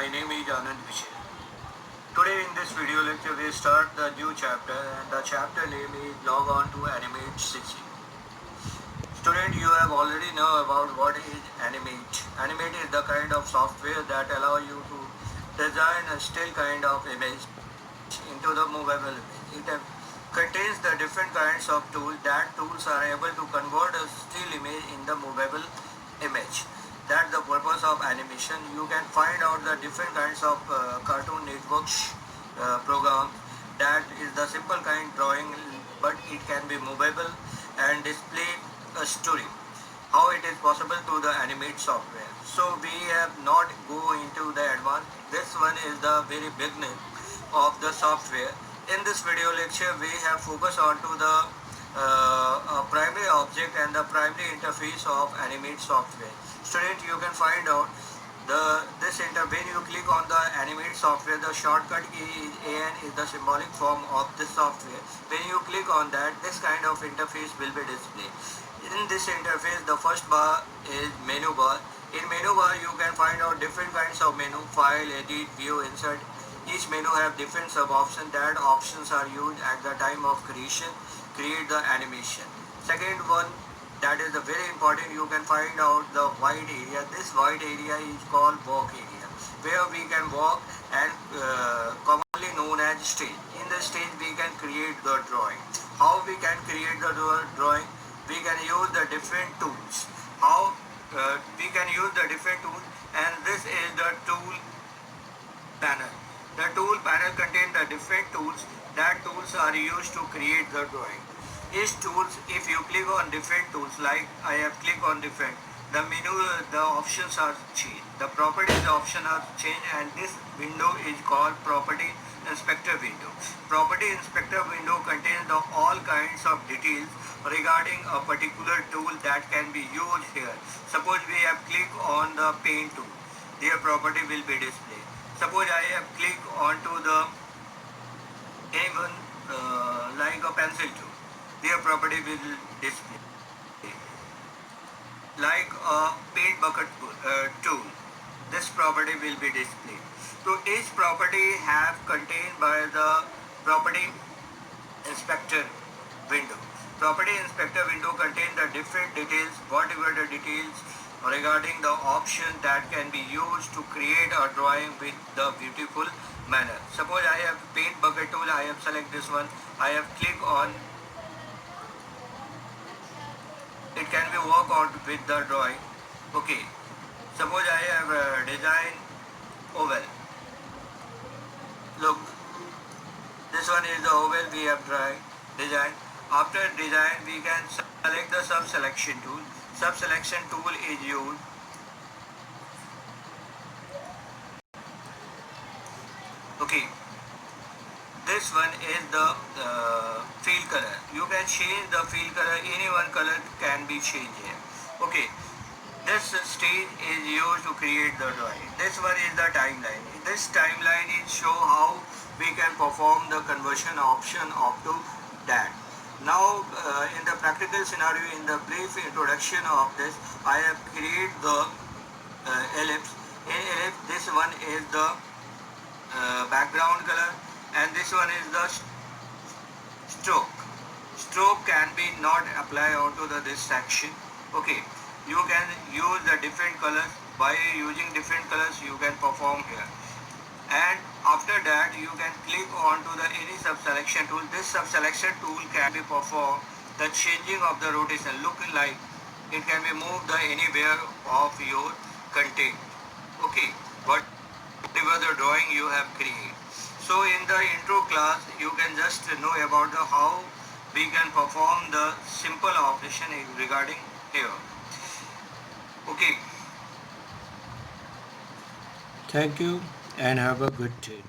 My name is Anand Vishay. Today in this video lecture we start the new chapter and the chapter name is Log on to Animate CC. Student, you have already know about what is Animate. Animate is the kind of software that allow you to design a still kind of image into the movable image. It contains the different kinds of tools. That tools are able to convert a still image in the movable image. That's the purpose of animation. You can find out the different kinds of Cartoon Networks program. That is the simple kind drawing, but it can be movable and display a story. How it is possible to the animate software. So we have not go into the advanced. This one is the very beginning of the software. In this video lecture, we have focused on to the primary object and the primary interface of animate software. Student, you can find out when you click on the animate software, the shortcut key is AN is the symbolic form of the software. When you click on that, this kind of interface will be displayed. In this interface, the first bar is menu bar. In menu bar, you can find out different kinds of menu: file, edit, view, insert. Each menu have different sub options. That options are used at the time of create the animation. Second one, that is the very important, you can find out the white area. This white area is called walk area, where we can walk and commonly known as stage. In the stage we can create the drawing. How we can create the drawing? We can use the different tools. How we can use the different tools, and this is the tool panel. The tool panel contains the different tools. That tools are used to create the drawing. Each tools, if you click on different tools, like I have clicked on different, the menu, the options are changed. The properties option are changed, and this window is called Property Inspector window. Property Inspector window contains the all kinds of details regarding a particular tool that can be used here. Suppose we have clicked on the paint tool, their property will be displayed. Suppose I have clicked onto the even like a pencil tool, their property will display. Like a paint bucket tool, this property will be displayed. So each property have contained by the property inspector window. Property inspector window contains the different details, whatever the details regarding the option that can be used to create a drawing with the beautiful manner. Suppose I have paint bucket tool, I have select this one, I have click on, it can be work out with the drawing. Okay, suppose I have designed oval. Look, this one is the oval we have design. After design, we can select the sub selection tool. Sub selection tool is used. Okay, this one is the field color. You can change the field color. Any one color can be changed here. Okay, this stage is used to create the drawing. This one is the timeline. This timeline is show how we can perform the conversion option up to that. Now in the practical scenario, in the brief introduction of this, I have created the ellipse. In ellipse, this one is the background color, and this one is the stroke. Stroke can be not apply onto this section. Okay, you can use the different colors. By using different colors, you can perform here. And after that, you can click onto the any sub selection tool. This sub selection tool can be perform the changing of the rotation. Look like it can be moved the anywhere of your content. Okay, whatever the drawing you have created. So in the intro class, you can just know about the how we can perform the simple operation regarding here. Okay. Thank you and have a good day.